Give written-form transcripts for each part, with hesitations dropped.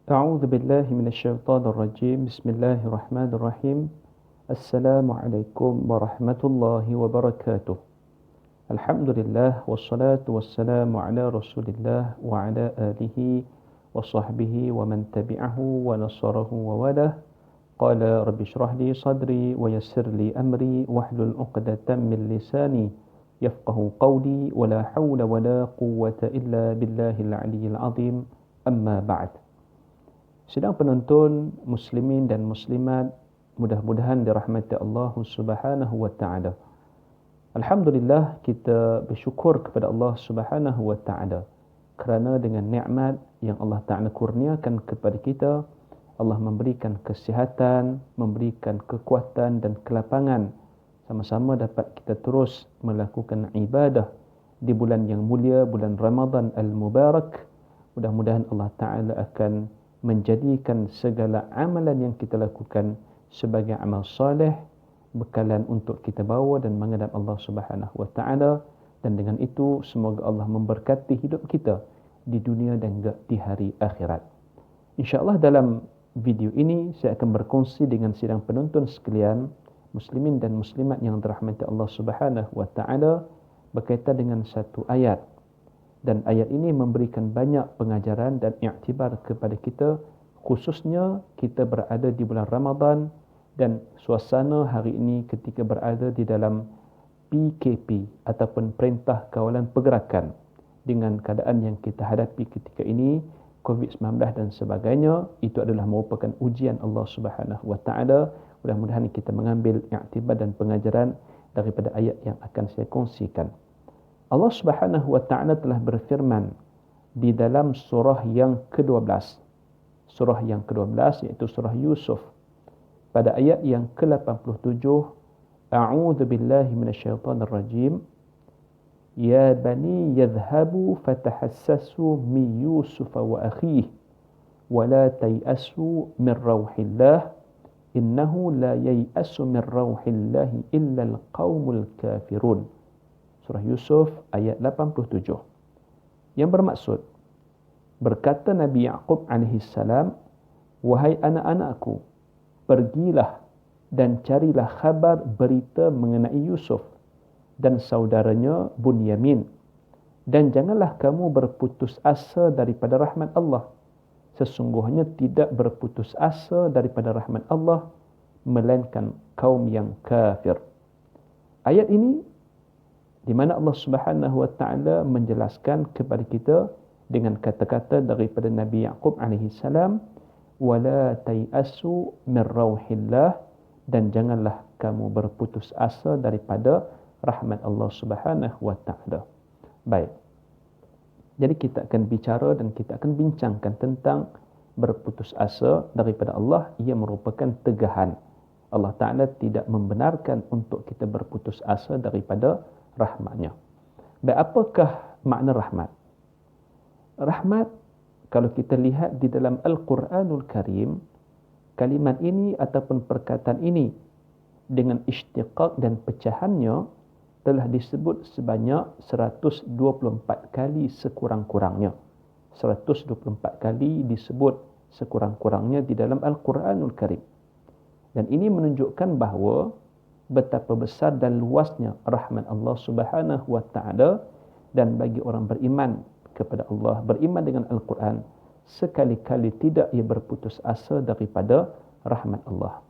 أعوذ بالله من الشيطان الرجيم بسم الله الرحمن الرحيم السلام عليكم ورحمة الله وبركاته الحمد لله والصلاة والسلام على رسول الله وعلى آله وصحبه ومن تبعه ونصره ووالاه قال رب اشرح لي صدري ويسر لي أمري واحلل عقدة من لساني يفقه قولي ولا حول ولا قوة إلا بالله العلي العظيم أما بعد. Sidang penonton muslimin dan muslimat, mudah-mudahan dirahmati Allah Subhanahu wa taala. Alhamdulillah, kita bersyukur kepada Allah Subhanahu wa taala kerana dengan nikmat yang Allah Taala kurniakan kepada kita, Allah memberikan kesihatan, memberikan kekuatan dan kelapangan, sama-sama dapat kita terus melakukan ibadah di bulan yang mulia, bulan Ramadan al-Mubarak. Mudah-mudahan Allah Taala akan menjadikan segala amalan yang kita lakukan sebagai amal soleh, bekalan untuk kita bawa dan menghadap Allah Subhanahu wa taala, dan dengan itu semoga Allah memberkati hidup kita di dunia dan juga di hari akhirat. Insya-Allah dalam video ini saya akan berkongsi dengan sidang penonton sekalian, muslimin dan muslimat yang dirahmati Allah Subhanahu wa taala, berkaitan dengan satu ayat. Dan ayat ini memberikan banyak pengajaran dan iktibar kepada kita, khususnya kita berada di bulan Ramadan dan suasana hari ini ketika berada di dalam PKP ataupun Perintah Kawalan Pergerakan, dengan keadaan yang kita hadapi ketika ini, COVID-19 dan sebagainya. Itu adalah merupakan ujian Allah Subhanahu wa taala. Mudah-mudahan kita mengambil iktibar dan pengajaran daripada ayat yang akan saya kongsikan. Allah Subhanahu wa taala telah berfirman di dalam surah yang ke-12. Surah yang ke-12 iaitu surah Yusuf. Pada ayat yang ke-87, A'udzu billahi minasyaitonir rajim. Ya bani yadhhabu fatahassasu min Yusuf wa akhihi wa la tayasu min rauhillah innahu la yayasu min rauhillah illa al-qaumul kafirun. Surah Yusuf ayat 87. Yang bermaksud, berkata Nabi Yaqub AS, wahai anak-anakku, pergilah dan carilah khabar berita mengenai Yusuf dan saudaranya Bunyamin, dan janganlah kamu berputus asa daripada rahmat Allah. Sesungguhnya tidak berputus asa daripada rahmat Allah melainkan kaum yang kafir. Ayat ini di mana Allah Subhanahu wa taala menjelaskan kepada kita dengan kata-kata daripada Nabi Yaqub AS, wala tayasu min rauhillah, dan janganlah kamu berputus asa daripada rahmat Allah Subhanahu wa taala. Baik. Jadi kita akan bicara dan kita akan bincangkan tentang berputus asa daripada Allah. Ia merupakan tegahan. Allah Taala tidak membenarkan untuk kita berputus asa daripada rahmatnya. Baik, apakah makna rahmat? Rahmat, kalau kita lihat di dalam Al-Quranul Karim, kalimat ini ataupun perkataan ini dengan istiqaq dan pecahannya telah disebut sebanyak 124 kali sekurang-kurangnya. 124 kali disebut sekurang-kurangnya di dalam Al-Quranul Karim. Dan ini menunjukkan bahawa betapa besar dan luasnya rahmat Allah Subhanahu wa taala, dan bagi orang beriman kepada Allah, beriman dengan Al-Quran, sekali-kali tidak ia berputus asa daripada rahmat Allah.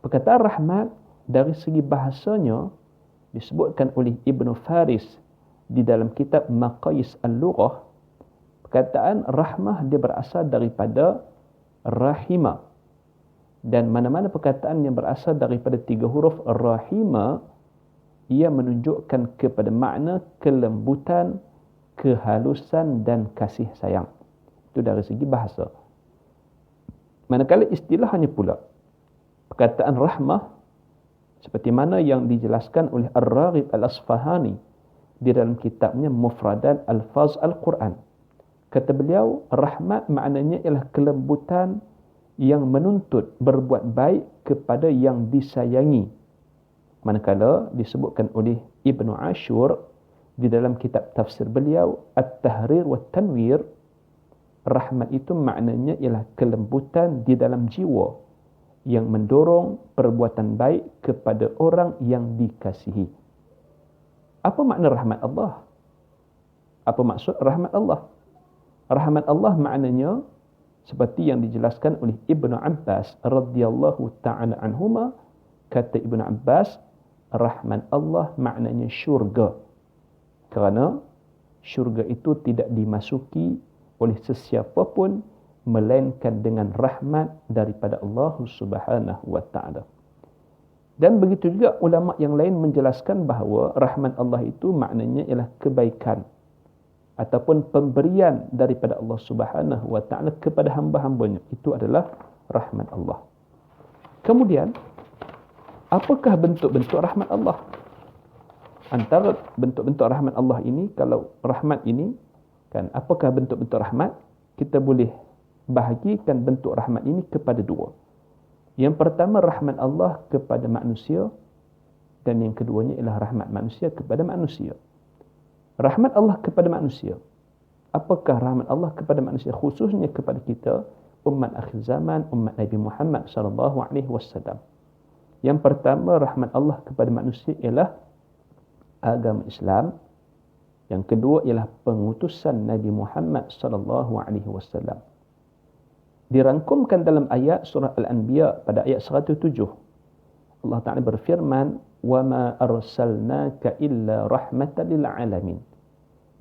Perkataan rahmat dari segi bahasanya disebutkan oleh Ibn Faris di dalam kitab Maqayis Al-Lughah. Perkataan rahmah dia berasal daripada rahimah. Dan mana-mana perkataan yang berasal daripada 3 huruf rahima, ia menunjukkan kepada makna kelembutan, kehalusan dan kasih sayang. Itu dari segi bahasa. Manakala istilahnya pula, perkataan rahmah seperti mana yang dijelaskan oleh Ar-Raghib Al-Asfahani di dalam kitabnya Mufradat Al-Faz Al-Quran. Kata beliau, rahmat maknanya ialah kelembutan yang menuntut berbuat baik kepada yang disayangi. Manakala disebutkan oleh Ibnu Ashur di dalam kitab tafsir beliau At-Tahrir wa Tanwir, rahmat itu maknanya ialah kelembutan di dalam jiwa yang mendorong perbuatan baik kepada orang yang dikasihi. Apa makna rahmat Allah? Apa maksud rahmat Allah? Rahmat Allah maknanya seperti yang dijelaskan oleh Ibnu Abbas radhiyallahu taala anhuma, kata Ibnu Abbas, rahmat Allah maknanya syurga. Kerana syurga itu tidak dimasuki oleh sesiapa pun melainkan dengan rahmat daripada Allah Subhanahu wa taala. Dan begitu juga ulama yang lain menjelaskan bahawa rahmat Allah itu maknanya ialah kebaikan ataupun pemberian daripada Allah Subhanahu wa taala kepada hamba-hambanya. Itu adalah rahmat Allah. Kemudian, apakah bentuk-bentuk rahmat Allah? Antara bentuk-bentuk rahmat Allah ini, kalau rahmat ini kan, apakah bentuk-bentuk rahmat? Kita boleh bahagikan bentuk rahmat ini kepada dua. Yang pertama, rahmat Allah kepada manusia, dan yang keduanya ialah rahmat manusia kepada manusia. Rahmat Allah kepada manusia. Apakah rahmat Allah kepada manusia? Khususnya kepada kita, umat akhir zaman, umat Nabi Muhammad sallallahu alaihi wasallam. Yang pertama, rahmat Allah kepada manusia ialah agama Islam. Yang kedua ialah pengutusan Nabi Muhammad sallallahu alaihi wasallam. Dirangkumkan dalam ayat surah Al-Anbiya pada ayat 107. Allah Ta'ala berfirman, وَمَا أَرْسَلْنَاكَ إِلَّا رَحْمَةً لِلْعَالَمِينَ.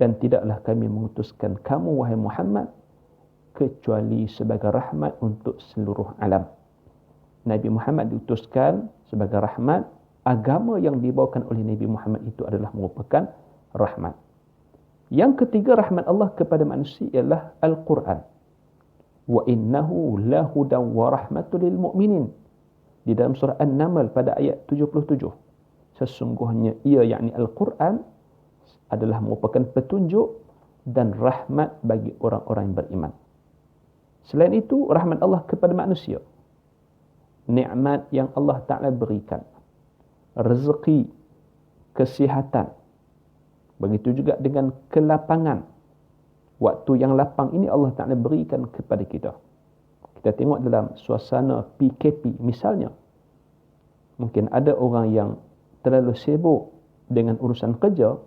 Dan tidaklah kami mengutuskan kamu, wahai Muhammad, kecuali sebagai rahmat untuk seluruh alam. Nabi Muhammad diutuskan sebagai rahmat. Agama yang dibawakan oleh Nabi Muhammad itu adalah merupakan rahmat. Yang ketiga, rahmat Allah kepada manusia ialah Al-Quran. وَإِنَّهُ لَهُدًى وَرَحْمَةٌ لِلْمُؤْمِنِينَ. Di dalam surah An-Naml pada ayat 77. Sesungguhnya ia, yakni Al-Quran, adalah merupakan petunjuk dan rahmat bagi orang-orang yang beriman. Selain itu, rahmat Allah kepada manusia. Nikmat yang Allah Ta'ala berikan. Rezeki, kesihatan. Begitu juga dengan kelapangan. Waktu yang lapang ini Allah Ta'ala berikan kepada kita. Kita tengok dalam suasana PKP misalnya. Mungkin ada orang yang terlalu sibuk dengan urusan kerja,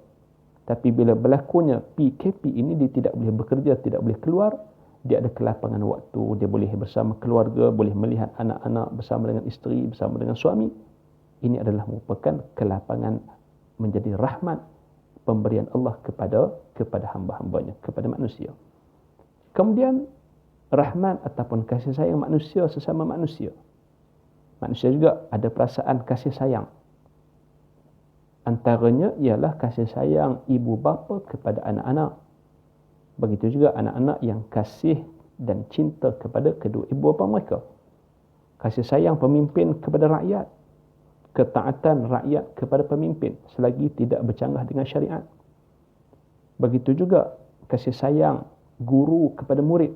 tapi bila berlakunya PKP ini, dia tidak boleh bekerja, tidak boleh keluar. Dia ada kelapangan waktu, dia boleh bersama keluarga, boleh melihat anak-anak bersama dengan isteri, bersama dengan suami. Ini adalah merupakan kelapangan, menjadi rahmat pemberian Allah kepada hamba-hambanya, kepada manusia. Kemudian, rahmat ataupun kasih sayang manusia sesama manusia. Manusia juga ada perasaan kasih sayang. Antaranya ialah kasih sayang ibu bapa kepada anak-anak. Begitu juga anak-anak yang kasih dan cinta kepada kedua ibu bapa mereka. Kasih sayang pemimpin kepada rakyat. Ketaatan rakyat kepada pemimpin selagi tidak bercanggah dengan syariat. Begitu juga kasih sayang guru kepada murid.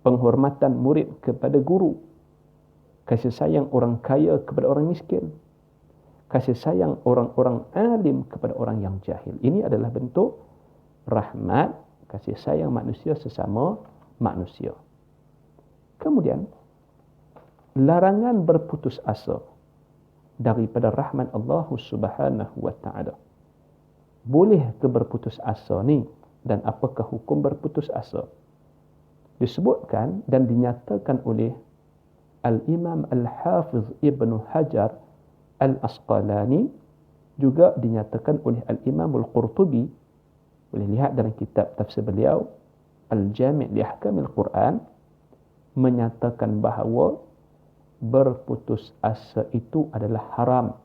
Penghormatan murid kepada guru. Kasih sayang orang kaya kepada orang miskin. Kasih sayang orang-orang alim kepada orang yang jahil. Ini adalah bentuk rahmat, kasih sayang manusia sesama manusia. Kemudian, larangan berputus asa daripada rahmat Allah Subhanahu wa taala. Boleh ke berputus asa ni, dan apakah hukum berputus asa? Disebutkan dan dinyatakan oleh Al-Imam Al-Hafiz Ibn Hajar Al-Asqalani, juga dinyatakan oleh Al-Imam Al-Qurtubi. Boleh lihat dalam kitab tafsir beliau, Al-Jami' li Ahkamil Quran, menyatakan bahawa berputus asa itu adalah haram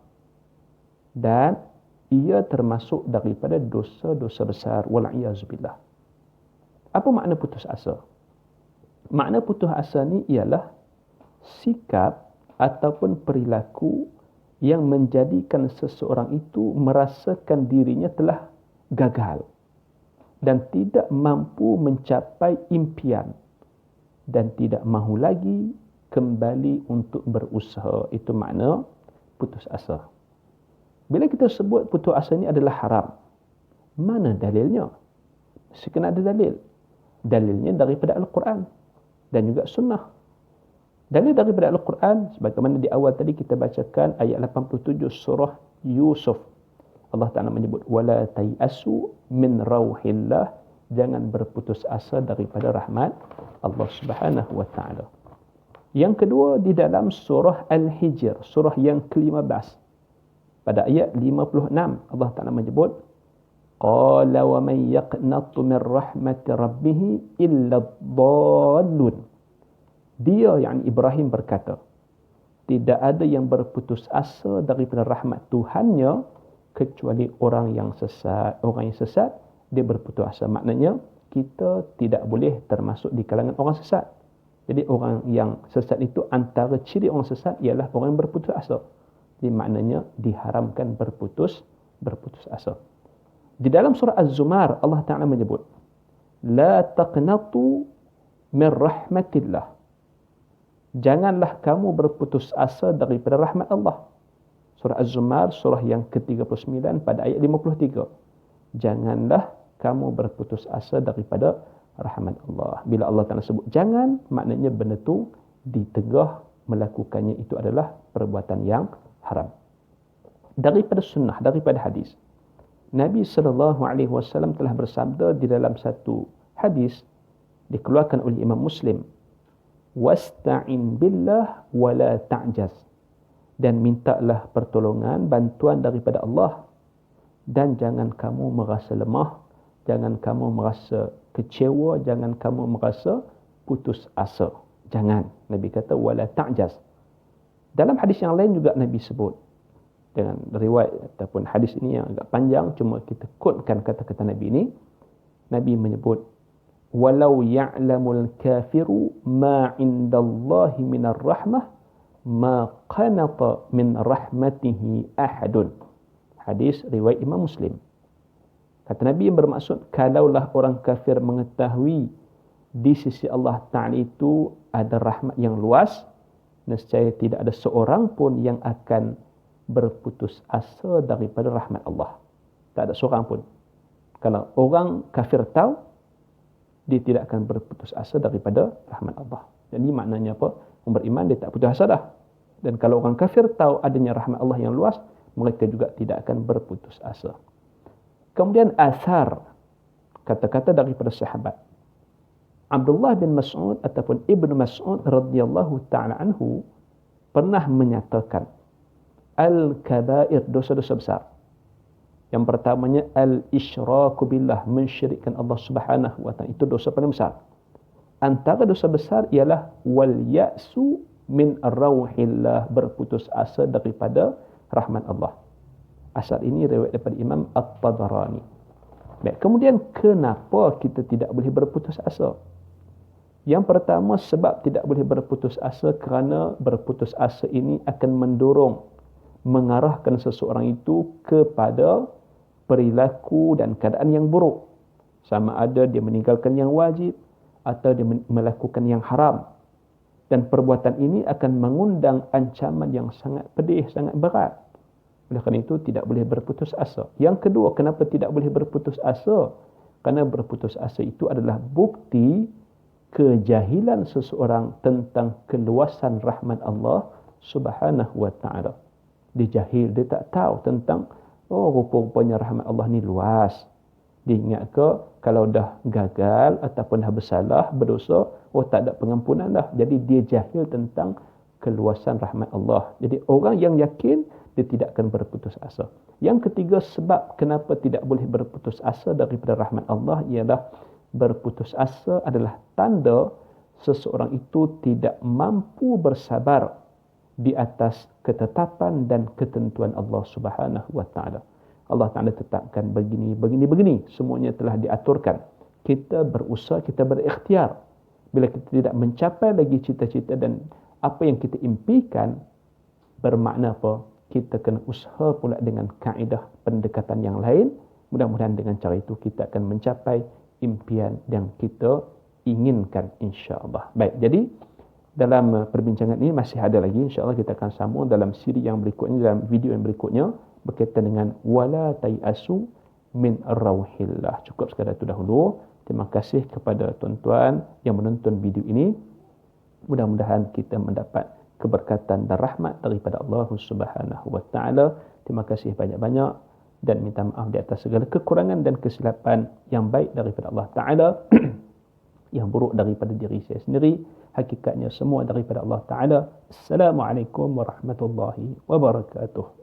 dan ia termasuk daripada dosa-dosa besar, wal'iyazubillah. Apa makna putus asa? Makna putus asa ni ialah sikap ataupun perilaku yang menjadikan seseorang itu merasakan dirinya telah gagal dan tidak mampu mencapai impian dan tidak mahu lagi kembali untuk berusaha. Itu makna putus asa. Bila kita sebut putus asa ini adalah haram, mana dalilnya? Mesti kena ada dalil. Dalilnya daripada Al-Quran dan juga sunnah. Dalil daripada Al-Quran, sebagaimana di awal tadi kita bacakan ayat 87 surah Yusuf. Allah Ta'ala menyebut, وَلَا تَيْأَسُوا مِنْ رَوْحِ اللَّهِ, jangan berputus asa daripada rahmat Allah Subhanahu wa Ta'ala. Yang kedua, di dalam surah Al-Hijr, surah yang ke-15, pada ayat 56, Allah Ta'ala menyebut, قَالَ وَمَنْ يَقْنَطُ مِنْ رَحْمَةِ رَبِّهِ إِلَّا الضَّالُّونَ. Dia, yang Ibrahim berkata, tidak ada yang berputus asa daripada rahmat Tuhannya kecuali orang yang sesat. Orang yang sesat, dia berputus asa. Maknanya, kita tidak boleh termasuk di kalangan orang sesat. Jadi orang yang sesat itu, antara ciri orang sesat ialah orang yang berputus asa. Jadi maknanya diharamkan berputus asa. Di dalam surah Az-Zumar, Allah Ta'ala menyebut, La taqnatu min rahmatillah. Janganlah kamu berputus asa daripada rahmat Allah. Surah Az-Zumar, surah yang ke-39 pada ayat 53. Janganlah kamu berputus asa daripada rahmat Allah. Bila Allah Ta'ala sebut jangan, maknanya benda tu ditegah, melakukannya itu adalah perbuatan yang haram. Daripada sunnah, daripada hadis, Nabi SAW telah bersabda di dalam satu hadis dikeluarkan oleh Imam Muslim, wasta'in billah wala ta'jaz, dan mintalah pertolongan, bantuan daripada Allah, dan jangan kamu merasa lemah, jangan kamu merasa kecewa, jangan kamu merasa putus asa. Jangan. Nabi kata wala ta'jaz. Dalam hadis yang lain juga Nabi sebut, dengan riwayat ataupun hadis ini yang agak panjang, cuma kita quotekan kata-kata Nabi ini. Nabi menyebut, walau ya'lamul kafiru ma indallahi minar rahmah ma qanata min rahmatihi ahadun. Hadis riwayat Imam Muslim. Kata Nabi yang bermaksud, kalaulah orang kafir mengetahui di sisi Allah Ta'ala itu ada rahmat yang luas, nescaya tidak ada seorang pun yang akan berputus asa daripada rahmat Allah. Tak ada seorang pun. Kalau orang kafir tahu, dia tidak akan berputus asa daripada rahmat Allah. Jadi maknanya apa? Orang beriman dia tak putus asa dah. Dan kalau orang kafir tahu adanya rahmat Allah yang luas, mereka juga tidak akan berputus asa. Kemudian asar, kata-kata daripada sahabat. Abdullah bin Mas'ud ataupun Ibnu Mas'ud radhiyallahu ta'ala anhu pernah menyatakan, al-kabair, dosa-dosa besar. Yang pertamanya al-isyraku billah, mensyirikkan Allah Subhanahu wa Ta'ala. Itu dosa paling besar. Antara dosa besar ialah wal ya'su min rauhillah, berputus asa daripada rahmat Allah. Asar ini riwayat daripada Imam At-Tabarani. Baik, kemudian kenapa kita tidak boleh berputus asa? Yang pertama, sebab tidak boleh berputus asa kerana berputus asa ini akan mendorong, mengarahkan seseorang itu kepada perilaku dan keadaan yang buruk. Sama ada dia meninggalkan yang wajib atau dia melakukan yang haram. Dan perbuatan ini akan mengundang ancaman yang sangat pedih, sangat berat. Oleh kerana itu tidak boleh berputus asa. Yang kedua, kenapa tidak boleh berputus asa? Kerana berputus asa itu adalah bukti kejahilan seseorang tentang keluasan rahmat Allah Subhanahu wa Ta'ala. Dia jahil, dia tak tahu tentang, oh rupa-rupanya rahmat Allah ni luas. Dia ingat ke kalau dah gagal ataupun dah bersalah, berdosa, oh tak ada pengampunan dah. Jadi dia jahil tentang keluasan rahmat Allah. Jadi orang yang yakin, dia tidak akan berputus asa. Yang ketiga, sebab kenapa tidak boleh berputus asa daripada rahmat Allah ialah berputus asa adalah tanda seseorang itu tidak mampu bersabar di atas ketetapan dan ketentuan Allah Subhanahu wa Ta'ala. Allah Ta'ala tetapkan begini. Semuanya telah diaturkan. Kita berusaha, kita berikhtiar. Bila kita tidak mencapai lagi cita-cita dan apa yang kita impikan, bermakna apa? Kita kena usaha pula dengan kaedah pendekatan yang lain. Mudah-mudahan dengan cara itu kita akan mencapai impian yang kita inginkan, insya-Allah. Baik, jadi dalam perbincangan ini masih ada lagi, insya-Allah kita akan sambung dalam siri yang berikutnya, dalam video yang berikutnya berkaitan dengan wala tayasu min rauhillah. Cukup sekadar itu dahulu. Terima kasih kepada tuan-tuan yang menonton video ini. Mudah-mudahan kita mendapat keberkatan dan rahmat daripada Allah Subhanahu wa taala. Terima kasih banyak-banyak dan minta maaf di atas segala kekurangan dan kesilapan, yang baik daripada Allah taala, yang buruk daripada diri saya sendiri. Hakikatnya semua daripada Allah taala. Assalamualaikum warahmatullahi wabarakatuh.